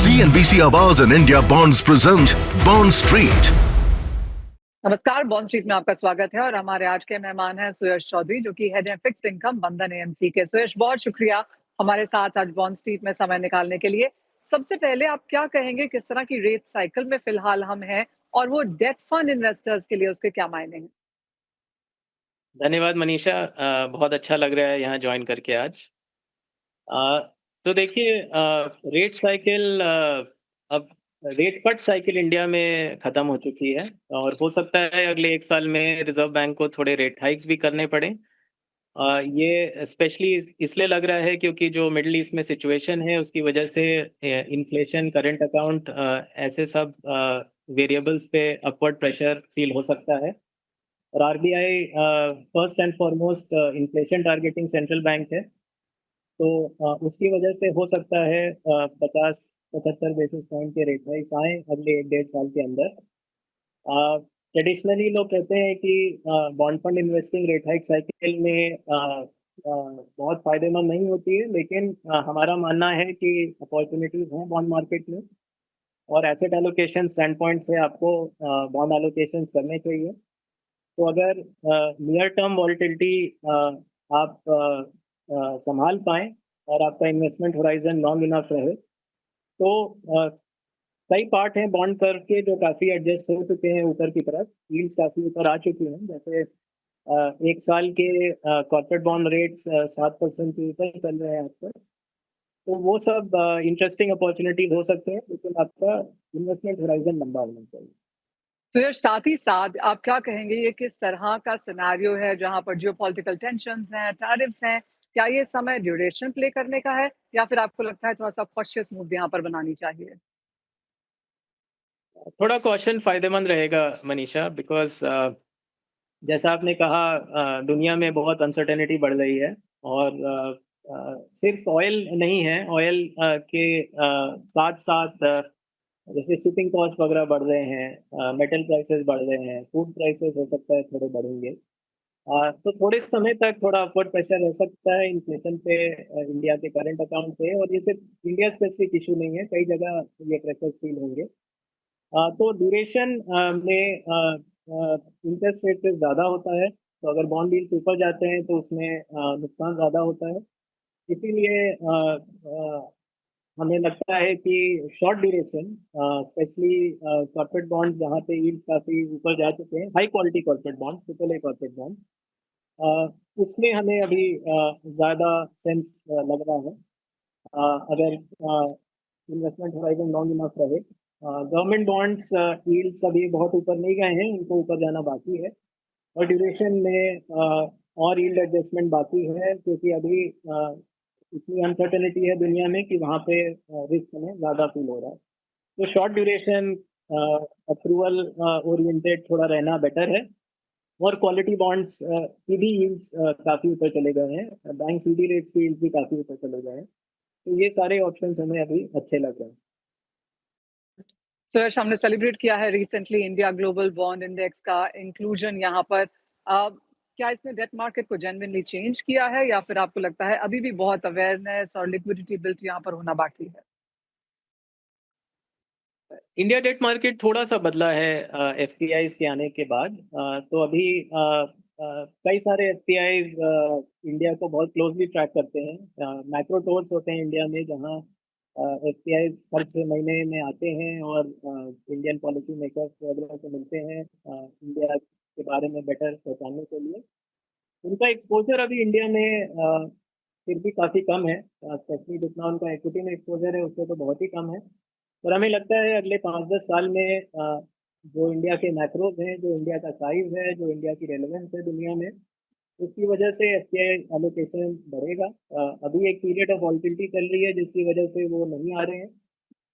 CNBC Awaaz and India Bonds present Bond Street. नमस्कार, bond street में आपका स्वागत है और हमारे आज के मेहमान हैं सुयश चौधरी, जो कि हेड है फिक्स्ड इनकम बंधन एएमसी के। सुयश, बहुत शुक्रिया हमारे साथ आज बॉन्ड स्ट्रीट में समय निकालने के लिए। सबसे पहले आप क्या कहेंगे, किस तरह की रेट साइकिल में फिलहाल हम हैं और वो डेट फंड इन्वेस्टर्स के लिए उसके क्या मायने हैं? धन्यवाद मनीषा। बहुत अच्छा लग रहा है यहाँ ज्वाइन करके आज। तो देखिए, रेट साइकिल अब रेट कट साइकिल इंडिया में ख़त्म हो चुकी है और हो सकता है अगले 1 साल में रिज़र्व बैंक को थोड़े रेट हाइक्स भी करने पड़े। ये स्पेशली इसलिए लग रहा है क्योंकि जो मिडल ईस्ट में सिचुएशन है उसकी वजह से इन्फ्लेशन, करंट अकाउंट, ऐसे सब वेरिएबल्स पे अपवर्ड प्रेशर फील हो सकता है। और RBI first and foremost inflation targeting central bank है, तो उसकी वजह से हो सकता है 50-75 बेसिस पॉइंट के रेट हाइक्स आए अगले 1-1.5 साल के अंदर। ट्रेडिशनली लोग कहते हैं कि bond fund investing rate hike cycle में बहुत फायदेमंद नहीं होती है, लेकिन हमारा मानना है कि अपॉर्चुनिटीज हैं बॉन्ड मार्केट में और एसेट एलोकेशन स्टैंड पॉइंट से आपको बॉन्ड एलोकेशंस करने चाहिए। तो अगर नियर टर्म वॉलेटिलिटी आप संभाल पाएँ और आपका इन्वेस्टमेंट होराइजन लॉन्ग इनफ रहे, तो कई पार्ट हैं बॉन्ड कर्व के जो काफ़ी एडजस्ट हो चुके हैं ऊपर की तरफ, यील्ड्स काफ़ी ऊपर आ चुकी हैं। जैसे 1 साल के कॉर्पोरेट बॉन्ड रेट्स 7% के ऊपर चल रहे हैं आजकल। तो वो सब इंटरेस्टिंग अपॉर्चुनिटीज हो सकते हैं, लेकिन आपका इन्वेस्टमेंट होराइजन लंबा होना चाहिए। सुयश, साथ ही साथ आप क्या कहेंगे, ये किस तरह का सिनेरियो है जहां पर जियोपॉलिटिकल टेंशन्स हैं, टैरिफ्स हैं? क्या ये समय ड्यूरेशन प्ले करने का है या फिर आपको लगता है थोड़ा सा कॉशियस मूव्स यहाँ पर बनानी चाहिए? थोड़ा कॉशन फ़ायदेमंद रहेगा मनीषा, बिकॉज़ जैसा आपने कहा, दुनिया में बहुत अनसर्टेनिटी बढ़ रही है और सिर्फ ऑयल नहीं है, ऑयल के साथ-साथ जैसे शिपिंग कॉस्ट वगैरह बढ़ रहे हैं, मेटल प्राइसेस बढ़ रहे हैं, फूड प्राइसेस हो सकता है थोड़े बढ़ेंगे। तो थोड़े समय तक थोड़ा अपवर्ड प्रेशर रह सकता है इन्फ्लेशन पे, इंडिया के करंट अकाउंट पे, और ये सिर्फ इंडिया स्पेसिफिक इशू नहीं है, कई जगह ये प्रेशर फील होंगे। तो ड्यूरेशन में इंटरेस्ट रेट पे ज़्यादा होता है, तो अगर बॉन्ड यील्ड्स ऊपर जाते हैं तो उसमें नुकसान ज़्यादा होता है। इसीलिए हमें लगता है कि short duration, specially corporate bond जहाँ पे यील्ड्स काफ़ी ऊपर जा चुके हैं, high quality corporate bond, triple a corporate bond, उसमें हमें अभी ज़्यादा सेंस लग रहा है। अगर इन्वेस्टमेंट होराइजन लॉन्ग इनफ रहे, गवर्नमेंट बॉन्ड्स यील्ड्स अभी बहुत ऊपर नहीं गए हैं, इनको ऊपर जाना बाकी है और ड्यूरेशन में और यील्ड एडजस्टमेंट बाकी है, क्योंकि अभी इतनी अनसर्टेनिटी है दुनिया में कि वहाँ पे रिस्क हमें ज़्यादा फील हो रहा है। तो शॉर्ट ड्यूरेशन अप्रूवल ओरिएंटेड थोड़ा रहना बेटर है और क्वालिटी बॉन्ड्स की भी यील्ड्स काफ़ी ऊपर चले गए हैं, बैंक सीडी रेट्स की यील्ड्स भी काफ़ी ऊपर चले गए हैं। तो ये सारे ऑप्शंस हमें अभी अच्छे लग रहे हैं। सुयश, हमने सेलिब्रेट किया है recently India global bond index का इंक्लूजन यहाँ पर। क्या इसने डेट मार्केट को जेन्युइनली चेंज किया है या फिर आपको लगता है अभी भी बहुत अवेयरनेस और लिक्विडिटी बिल्ट यहाँ पर होना बाकी है? इंडिया डेट मार्केट थोड़ा-सा बदला है एफपीआईज़ के आने के बाद। तो अभी कई सारे एफपीआईज़ इंडिया को बहुत क्लोज़ली ट्रैक करते हैं। मैक्रो टूर्स होते हैं इंडिया में, जहाँ एफपीआईज़ हर 6 महीने में आते हैं और इंडियन पॉलिसी मेकर्स वगैरह से मिलते हैं इंडिया के बारे में बेटर पहचानने के लिए। उनका एक्सपोज़र अभी इंडिया में फिर भी काफ़ी कम है, स्पेशली जितना उनका इक्विटी में एक्सपोज़र है उससे तो बहुत ही कम है। और हमें लगता है अगले 5-10 साल में जो इंडिया के मैक्रोज़ हैं, जो इंडिया का साइज़ है, जो इंडिया की रेलेवेंस है दुनिया में, उसकी वजह से एफपीआई एलोकेशन बढ़ेगा। अभी एक पीरियड ऑफ वॉलेटिलिटी चल रही है जिसकी वजह से वो नहीं आ रहे हैं,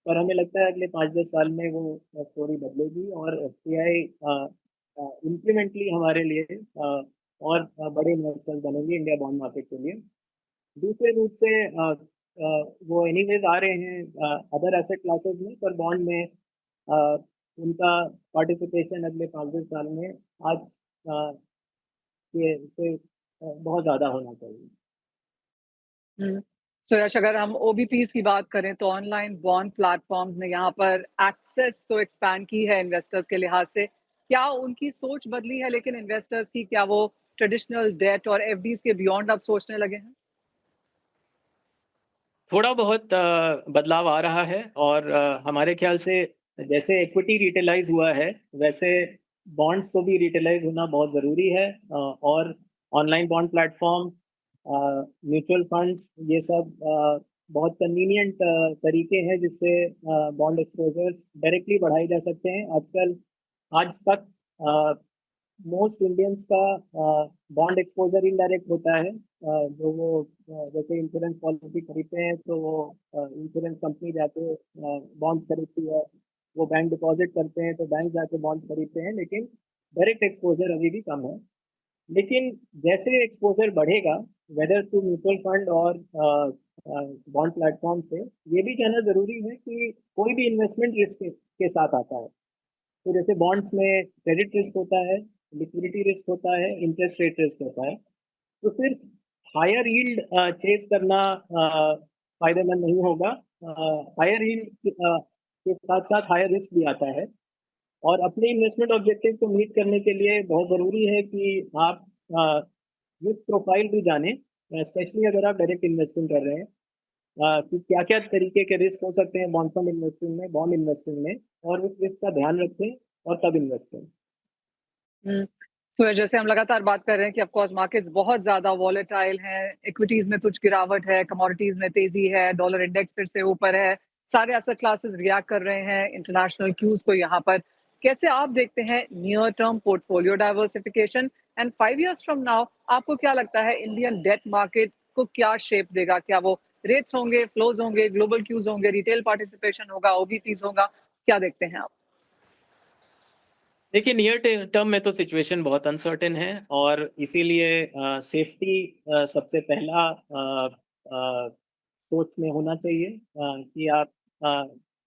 पर हमें लगता है अगले 5-10 साल में वो स्टोरी बदलेगी और एफपीआई इंक्रीमेंटली हमारे लिए और बड़े इन्वेस्टर्स बनेंगे इंडिया बॉन्ड मार्केट के लिए। दूसरे रूप से वो एनीवेज आ रहे हैं अदर एसेट क्लासेस में, पर बॉन्ड में उनका पार्टिसिपेशन अगले 5-10 साल में आज ये से बहुत ज़्यादा होना चाहिए। हुँ। सुयश, अगर हम ओबीपीज की बात करें तो ऑनलाइन बॉन्ड प्लेटफॉर्म्स ने यहाँ पर एक्सेस तो एक्सपैंड की है इन्वेस्टर्स के लिहाज से। क्या उनकी सोच बदली है लेकिन इन्वेस्टर्स की, क्या वो ट्रेडिशनल डेट और एफडीज के बियॉन्ड अब सोचने लगे हैं? थोड़ा बहुत बदलाव आ रहा है और हमारे ख्याल से जैसे इक्विटी रिटेलाइज़ हुआ है, वैसे बॉन्ड्स को भी रिटेलाइज़ होना बहुत ज़रूरी है और online bond platform, mutual funds, ये सब बहुत कन्वीनिएंट तरीके हैं जिससे बॉन्ड एक्सपोज़र्स डायरेक्टली बढ़ाए जा सकते हैं। आज तक मोस्ट इंडियंस का बॉन्ड एक्सपोजर इनडायरेक्ट होता है। जो वो जैसे इंश्योरेंस पॉलिसी खरीदते हैं तो वो इंश्योरेंस कंपनी जाके बॉन्ड्स खरीदती है, वो बैंक डिपॉजिट करते हैं तो बैंक जाके बॉन्ड्स खरीदते हैं, लेकिन डायरेक्ट एक्सपोजर अभी भी कम है। लेकिन जैसे एक्सपोजर बढ़ेगा, वेदर टू म्यूचुअल फंड और बॉन्ड प्लेटफॉर्म से, ये भी कहना ज़रूरी है कि कोई भी इन्वेस्टमेंट रिस्क के साथ आता है। तो जैसे बॉन्ड्स में क्रेडिट रिस्क होता है, लिक्विडिटी रिस्क होता है, इंटरेस्ट रेट रिस्क होता है। तो सिर्फ हायर यील्ड चेज करना फायदेमंद नहीं होगा। हायर यील्ड के साथ साथ हायर रिस्क भी आता है और अपने इन्वेस्टमेंट ऑब्जेक्टिव को मीट करने के लिए बहुत ज़रूरी है कि आप रिस्क प्रोफाइल भी जानें, स्पेशली अगर आप डायरेक्ट इन्वेस्टिंग कर रहे हैं, कि क्या-क्या तरीके के रिस्क हो सकते हैं बॉन्ड फंड इन्वेस्टिंग में, बॉन्ड इन्वेस्टिंग में, और उस रिस्क का ध्यान रखें और तब इन्वेस्ट करें। हुँ। सो जैसे हम लगातार बात कर रहे हैं कि ऑफ कोर्स मार्केट्स बहुत ज़्यादा वॉलेटाइल हैं, इक्विटीज़ में कुछ गिरावट है, कमोडिटीज़ में तेज़ी है, डॉलर इंडेक्स फिर से ऊपर है, सारे एसेट क्लासेस रिएक्ट कर रहे हैं इंटरनेशनल क्यूज़ को यहाँ पर। कैसे आप देखते हैं near term portfolio diversification and 5 years from now आपको क्या लगता है इंडियन डेट मार्केट को क्या शेप देगा? क्या वो रेट्स होंगे, फ्लोज़ होंगे, ग्लोबल क्यूज़ होंगे, रिटेल पार्टिसिपेशन होगा, ओबीपीज़ होगा? क्या देखते हैं आप? देखिए, नियर टर्म में तो सिचुएशन बहुत अनसर्टेन है और इसीलिए सेफ्टी सबसे पहला सोच में होना चाहिए, कि आप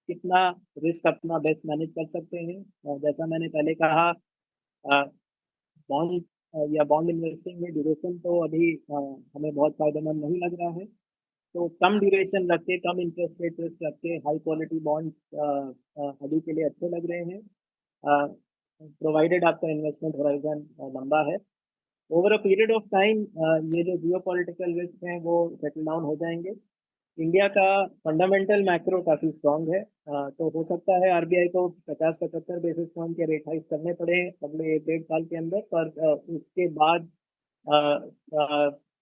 कितना रिस्क अपना बेस्ट मैनेज कर सकते हैं। जैसा मैंने पहले कहा, बॉन्ड या बॉन्ड इन्वेस्टिंग में ड्यूरेशन तो अभी हमें बहुत फ़ायदेमंद नहीं लग रहा है। तो कम ड्यूरेशन रख के, कम इंटरेस्ट रेट रिस्क रख के हाई क्वालिटी बॉन्ड अभी के लिए अच्छे लग रहे हैं, प्रोवाइडेड आपका इन्वेस्टमेंट होराइजन लंबा है। Over a period of time ये जो जियोपॉलिटिकल रिस्क हैं वो सेटल डाउन हो जाएंगे। इंडिया का फंडामेंटल मैक्रो काफ़ी स्ट्रॉन्ग है, तो हो सकता है आरबीआई को 50-75 बेसिस पॉइंट के रेट हाइक करने पड़े अगले 1 डेढ़ साल के अंदर, पर उसके बाद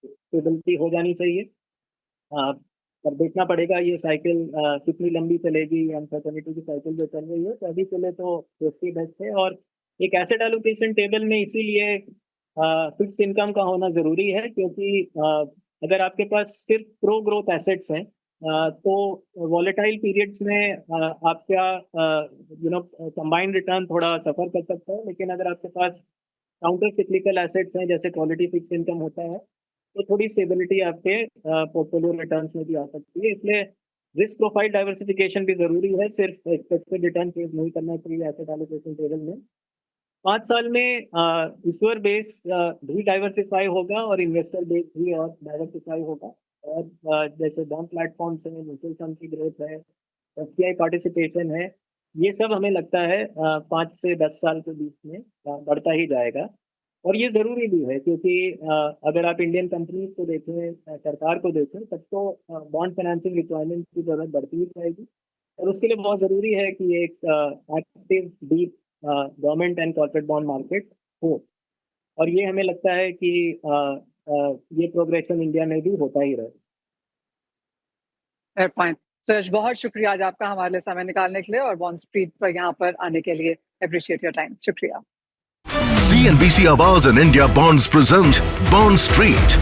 स्टेबिलिटी हो जानी चाहिए। पर देखना पड़ेगा ये साइकिल कितनी लंबी चलेगी, अनसर्टेनिटी की साइकिल जो चल रही है, तो अभी के लिए तो सेफ्टी बेस्ट है। और एक एसेट एलोकेशन टेबल में इसीलिए फिक्स्ड इनकम का होना ज़रूरी है, क्योंकि अगर आपके पास सिर्फ प्रो ग्रोथ एसेट्स हैं, तो वॉलेटाइल पीरियड्स में आपका कंबाइंड रिटर्न थोड़ा सफ़र कर सकता है, लेकिन अगर आपके पास काउंटर सिक्लिकल एसेट्स हैं जैसे क्वालिटी फिक्स्ड इनकम होता है, तो थोड़ी स्टेबिलिटी आपके पोर्टफोलियो रिटर्न्स में भी आ सकती है। इसलिए रिस्क प्रोफाइल डाइवर्सिफिकेशन भी ज़रूरी है, सिर्फ एक्सपेक्टेड रिटर्न चेंज नहीं करना चाहिए एसेट एलोकेशन टेबल में। 5 साल में इश्यूअर बेस भी डाइवर्सिफाई होगा और इन्वेस्टर बेस भी और डाइवर्सिफाई होगा, और जैसे बॉन्ड प्लेटफॉर्म्स हैं, म्यूचुअल फंड की ग्रोथ है, एफपीआई पार्टिसिपेशन है, ये सब हमें लगता है 5 से 10 साल के बीच में बढ़ता ही जाएगा। और ये ज़रूरी भी है, क्योंकि अगर आप इंडियन कंपनीज को देखें, सरकार को देखें, तब तो बॉन्ड फाइनेंसिंग रिक्वायरमेंट की ज़रूरत बढ़ती ही जाएगी, और उसके लिए बहुत ज़रूरी है कि एक active deep government and corporate bond market हो, और ये हमें लगता है कि ये प्रोग्रेशन इंडिया में भी होता ही रहे। Fair point. सुयश, बहुत शुक्रिया आज आपका हमारे लिए समय निकालने के लिए और बॉन्ड स्ट्रीट पर यहाँ पर आने के लिए। Appreciate your time. शुक्रिया। CNBC Awards and India Bonds present Bond Street.